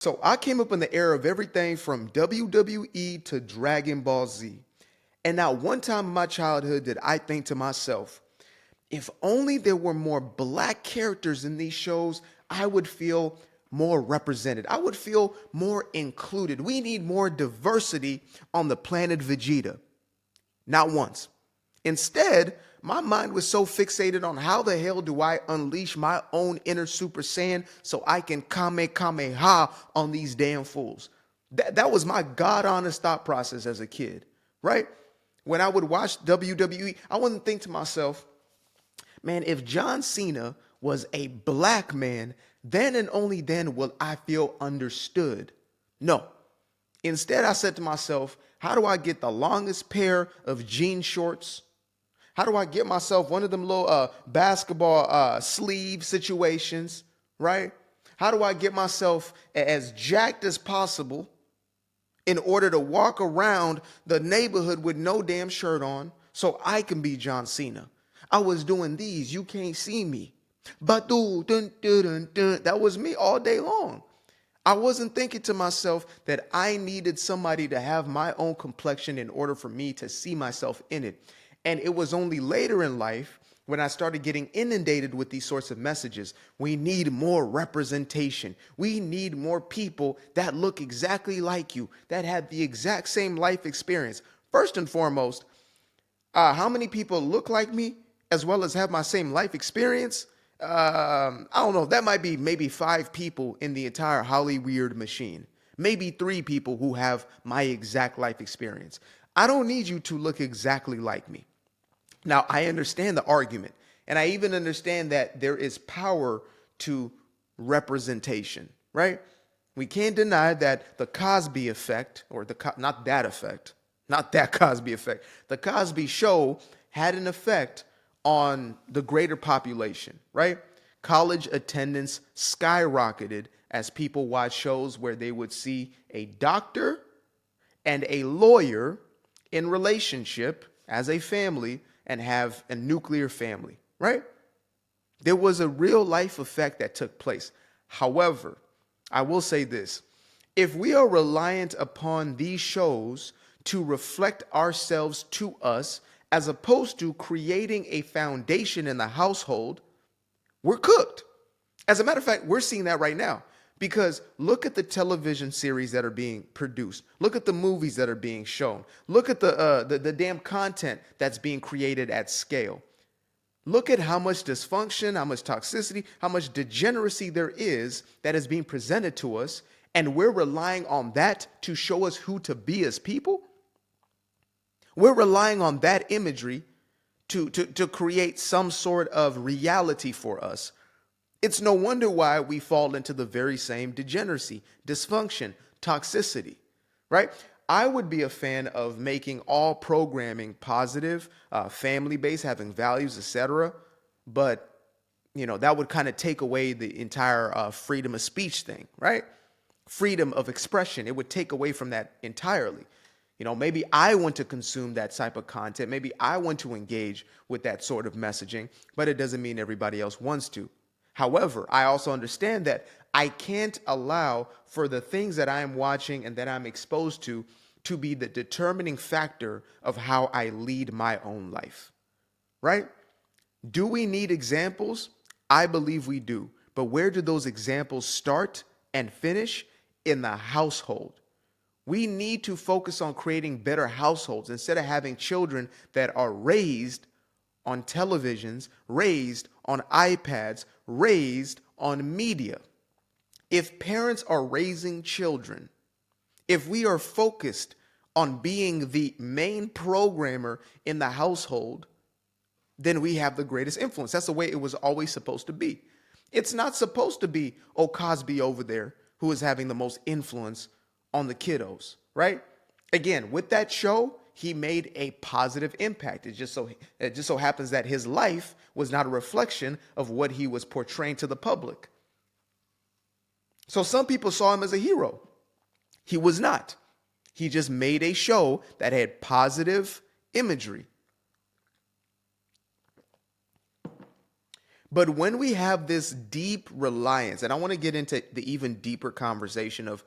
So I came up in the era of everything from WWE to Dragon Ball Z. And not one time in my childhood did I think to myself, if only there were more black characters in these shows, I would feel more represented. I would feel more included. We need more diversity on the planet Vegeta. Not once. Instead, my mind was so fixated on how the hell do I unleash my own inner Super Saiyan so I can Kamehameha on these damn fools. That was my God honest thought process as a kid, right? When I would watch WWE, I wouldn't think to myself, man, if John Cena was a black man, then and only then will I feel understood. No. Instead, I said to myself, how do I get the longest pair of jean shorts? How do I get myself one of them little basketball sleeve situations, right? How do I get myself as jacked as possible in order to walk around the neighborhood with no damn shirt on so I can be John Cena? I was doing these. You can't see me. But that was me all day long. I wasn't thinking to myself that I needed somebody to have my own complexion in order for me to see myself in it. And it was only later in life when I started getting inundated with these sorts of messages. We need more representation. We need more people that look exactly like you, that have the exact same life experience. First and foremost, how many people look like me as well as have my same life experience? I don't know. That might be maybe 5 people in the entire Hollyweird machine. Maybe 3 people who have my exact life experience. I don't need you to look exactly like me. Now, I understand the argument, and I even understand that there is power to representation, right? We can't deny that the Cosby effect, or not that effect, not that Cosby effect, the Cosby show had an effect on the greater population, right? College attendance skyrocketed as people watched shows where they would see a doctor and a lawyer in relationship as a family and have a nuclear family, right? There was a real life effect that took place. However, I will say this. If we are reliant upon these shows to reflect ourselves to us, as opposed to creating a foundation in the household, we're cooked. As a matter of fact, we're seeing that right now. Because look at the television series that are being produced. Look at the movies that are being shown. Look at the damn content that's being created at scale. Look at how much dysfunction, how much toxicity, how much degeneracy there is that is being presented to us, and we're relying on that to show us who to be as people. We're relying on that imagery to create some sort of reality for us. It's no wonder why we fall into the very same degeneracy, dysfunction, toxicity, right? I would be a fan of making all programming positive, family-based, having values, etc. But, that would kind of take away the entire freedom of speech thing, right? Freedom of expression. It would take away from that entirely. Maybe I want to consume that type of content. Maybe I want to engage with that sort of messaging, but it doesn't mean everybody else wants to. However, I also understand that I can't allow for the things that I am watching and that I'm exposed to be the determining factor of how I lead my own life, right? Do we need examples? I believe we do. But where do those examples start and finish? In the household. We need to focus on creating better households instead of having children that are raised on televisions, raised on iPads, raised on media. If parents are raising children, if we are focused on being the main programmer in the household, then we have the greatest influence. That's the way it was always supposed to be. It's not supposed to be, Cosby over there who is having the most influence on the kiddos, right? Again, with that show, he made a positive impact. It just so happens that his life was not a reflection of what he was portraying to the public. So some people saw him as a hero. He was not. He just made a show that had positive imagery. But when we have this deep reliance, and I want to get into the even deeper conversation of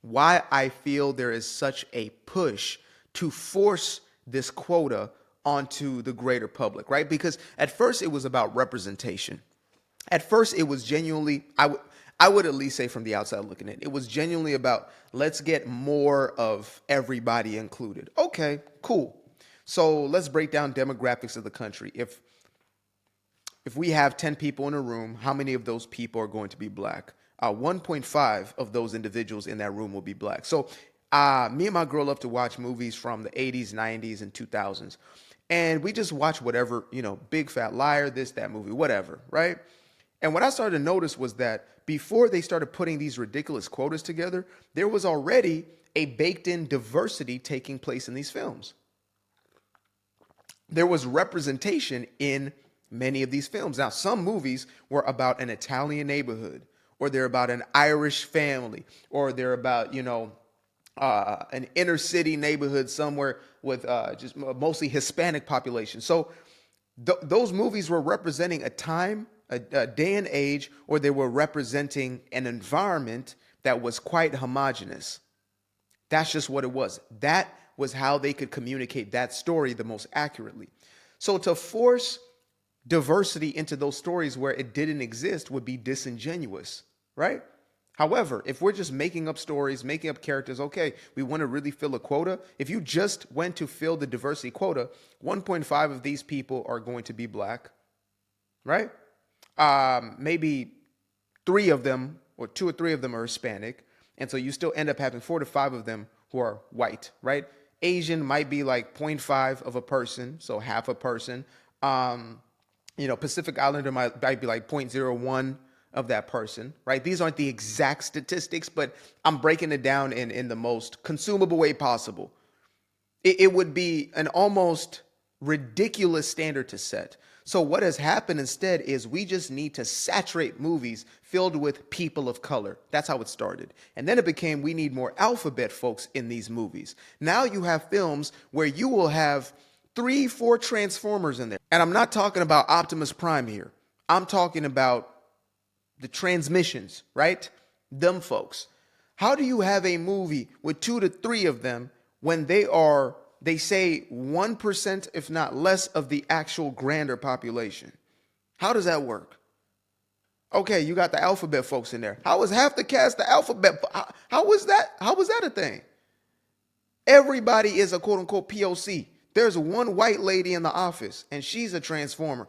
why I feel there is such a push to force this quota onto the greater public, right? Because at first it was about representation. At first it was genuinely, I would at least say from the outside looking in, it was genuinely about let's get more of everybody included. Okay, cool. So let's break down demographics of the country. If we have 10 people in a room, how many of those people are going to be black? 1.5 of those individuals in that room will be black. So me and my girl love to watch movies from the 80s, 90s, and 2000s. And we just watch whatever, Big Fat Liar, this, that movie, whatever, right? And what I started to notice was that before they started putting these ridiculous quotas together, there was already a baked-in diversity taking place in these films. There was representation in many of these films. Now, some movies were about an Italian neighborhood, or they're about an Irish family, or they're about, an inner city neighborhood somewhere with just mostly Hispanic population. So those movies were representing a time, a day and age, or they were representing an environment that was quite homogenous. That's just what it was. That was how they could communicate that story the most accurately. So to force diversity into those stories where it didn't exist would be disingenuous, right? However, if we're just making up stories, making up characters, okay, we want to really fill a quota. If you just went to fill the diversity quota, 1.5 of these people are going to be black, right? Maybe 3 of them, or 2 or 3 of them are Hispanic. And so you still end up having 4 to 5 of them who are white, right? Asian might be like 0.5 of a person, so half a person. Pacific Islander might be like 0.01 of that person, right? These aren't the exact statistics, but I'm breaking it down in the most consumable way possible. It would be an almost ridiculous standard to set. So what has happened instead is we just need to saturate movies filled with people of color. That's how it started. And then it became we need more alphabet folks in these movies. Now you have films where you will have 3, 4 Transformers in there. And I'm not talking about Optimus Prime here. I'm talking about the transmissions, right? Them folks. How do you have a movie with 2 to 3 of them when they say 1%, if not less, of the actual grander population? How does that work? Okay, you got the alphabet folks in there. How is half the cast the alphabet? How was that a thing? Everybody is a quote unquote POC. There's one white lady in the office and she's a transformer.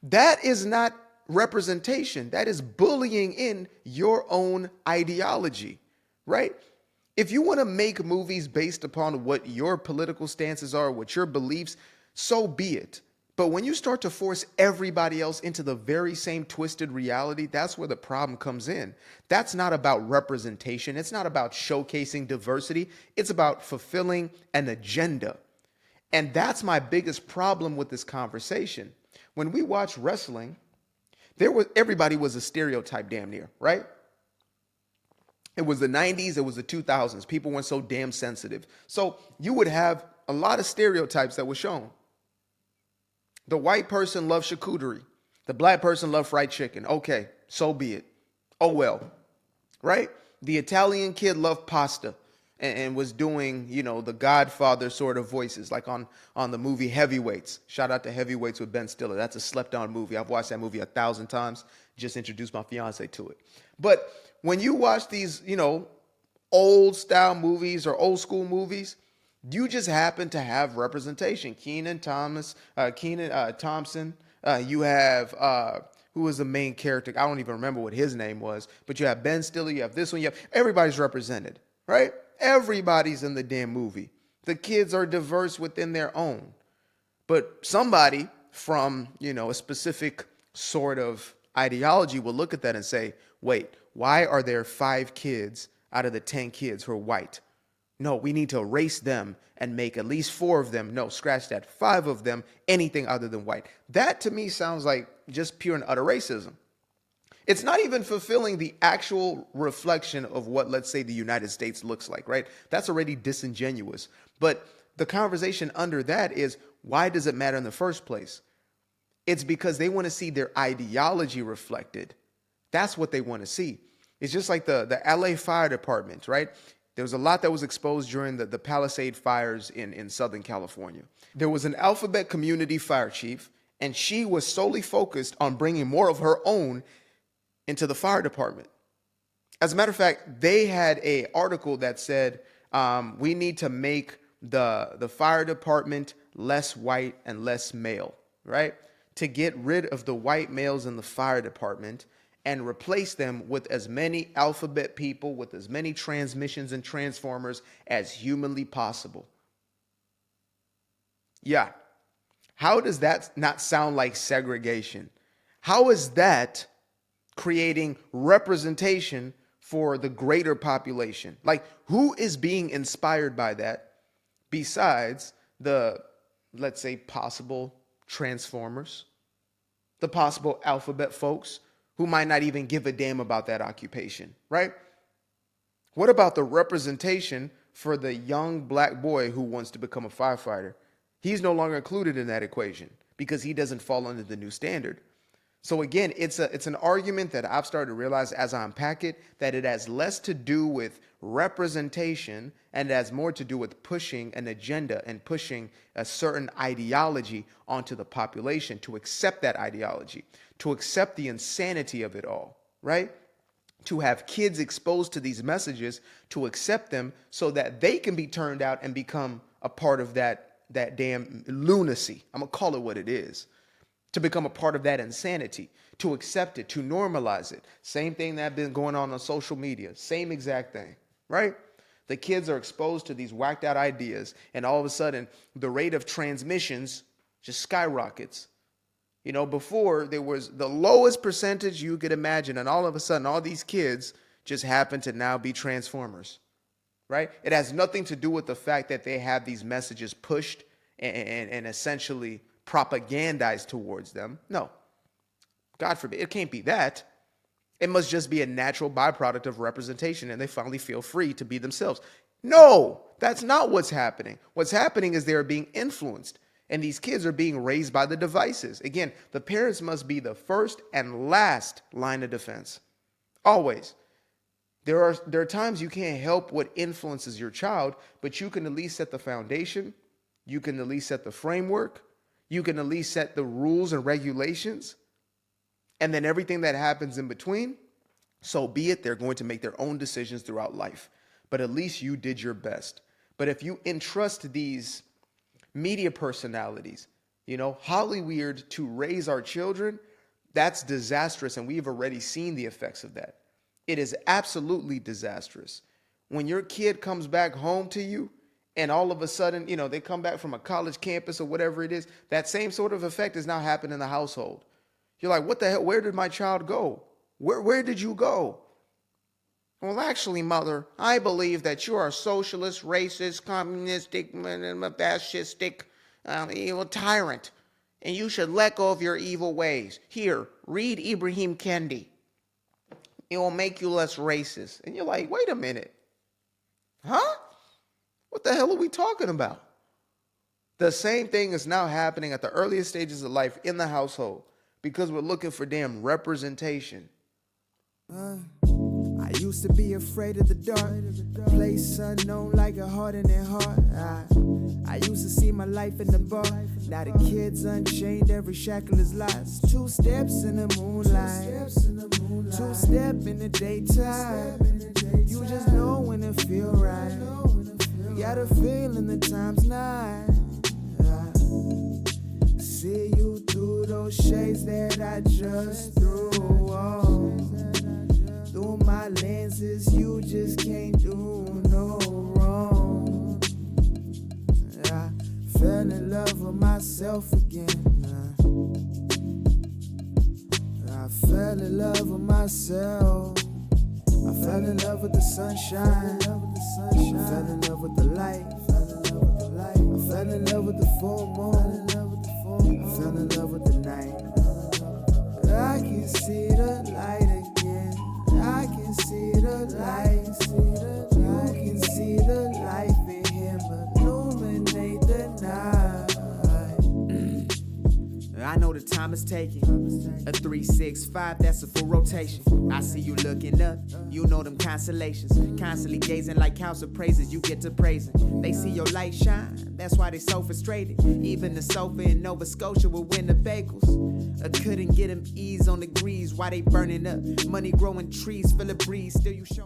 That is not representation. That is bullying in your own ideology, right? If you want to make movies based upon what your political stances are, what your beliefs, so be it. But when you start to force everybody else into the very same twisted reality, that's where the problem comes in. That's not about representation. It's not about showcasing diversity. It's about fulfilling an agenda. And that's my biggest problem with this conversation. When we watch wrestling, everybody was a stereotype damn near, right? It was the 90s, it was the 2000s. People weren't so damn sensitive. So you would have a lot of stereotypes that were shown. The white person loved charcuterie. The black person loved fried chicken. Okay, so be it. Oh well, right? The Italian kid loved pasta and was doing, the Godfather sort of voices, like on the movie Heavyweights. Shout out to Heavyweights with Ben Stiller. That's a slept-on movie. I've watched that movie 1,000 times. Just introduced my fiance to it. But when you watch these, old style movies or old school movies, you just happen to have representation. Kenan Thompson. You have who was the main character? I don't even remember what his name was. But you have Ben Stiller. You have this one. Everybody's represented, right? Everybody's in the damn movie. The kids are diverse within their own. But somebody from, a specific sort of ideology will look at that and say, wait, why are there 5 kids out of the 10 kids who are white? No, we need to erase them and make at least 4 of them. No, scratch that. 5 of them, anything other than white. That to me sounds like just pure and utter racism. It's not even fulfilling the actual reflection of what, let's say, the United States looks like, right? That's already disingenuous. But the conversation under that is, why does it matter in the first place? It's because they want to see their ideology reflected. That's what they want to see. It's just like the LA Fire Department, right? There was a lot that was exposed during the Palisade fires in Southern California. There was an alphabet community fire chief, and she was solely focused on bringing more of her own into the fire department. As a matter of fact, they had an article that said, we need to make the fire department less white and less male, right? To get rid of the white males in the fire department and replace them with as many alphabet people, with as many transmissions and transformers as humanly possible. Yeah. How does that not sound like segregation? How is that creating representation for the greater population? Like, who is being inspired by that besides the, let's say, possible transformers, the possible alphabet folks who might not even give a damn about that occupation, right? What about the representation for the young black boy who wants to become a firefighter? He's no longer included in that equation because he doesn't fall under the new standard. So again, it's an argument that I've started to realize as I unpack it, that it has less to do with representation and it has more to do with pushing an agenda and pushing a certain ideology onto the population to accept that ideology, to accept the insanity of it all, right? To have kids exposed to these messages, to accept them so that they can be turned out and become a part of that damn lunacy. I'm going to call it what it is. To become a part of that insanity, to accept it, to normalize it. Same thing that's been going on social media. Same exact thing, right? The kids are exposed to these whacked out ideas, and all of a sudden, the rate of transmissions just skyrockets. You know, before there was the lowest percentage you could imagine, and all of a sudden, all these kids just happen to now be transformers, right? It has nothing to do with the fact that they have these messages pushed and essentially propagandized towards them. No, God forbid. It can't be that. It must just be a natural byproduct of representation and they finally feel free to be themselves. No, that's not what's happening. What's happening is they're being influenced and these kids are being raised by the devices. Again, the parents must be the first and last line of defense. Always. There are times you can't help what influences your child, but you can at least set the foundation. You can at least set the framework. You can at least set the rules and regulations. And then everything that happens in between, so be it. They're going to make their own decisions throughout life. But at least you did your best. But if you entrust these media personalities, Hollywood to raise our children, that's disastrous. And we've already seen the effects of that. It is absolutely disastrous. When your kid comes back home to you, and all of a sudden, they come back from a college campus or whatever it is, that same sort of effect is now happening in the household. You're like, what the hell? Where did my child go? Where did you go? Well, actually, mother, I believe that you are a socialist, racist, communistic, fascistic, evil tyrant. And you should let go of your evil ways. Here, read Ibrahim Kendi. It will make you less racist. And you're like, wait a minute. Huh? What the hell are we talking about? The same thing is now happening at the earliest stages of life in the household because we're looking for damn representation. I used to be afraid of the dark, place unknown like a heart in their heart. I used to see my life in the bar. Now the kids unchained, every shackle is lost. 2 steps in the moonlight, 2-step in the daytime. You just know when it feel right. You got a feeling the time's not. See you through those shades that I just threw on. Through my lenses, you just can't do no wrong. I fell in love with myself again. I fell in love with myself. I fell in love with the sunshine. I fell in love with the light. I fell in love with the full moon. I fell in love with the night. I can see the light again. I can see the light. You can see the life in him illuminate the night. I know the time time is taking. A 365, that's a full rotation. I see you looking up, you know them constellations. Constantly gazing like cows of praises, you get to praising. They see your light shine, that's why they so frustrated. Even the sofa in Nova Scotia will win the bagels. I couldn't get them ease on the grease, why they burning up? Money growing trees, feel a breeze, still you show.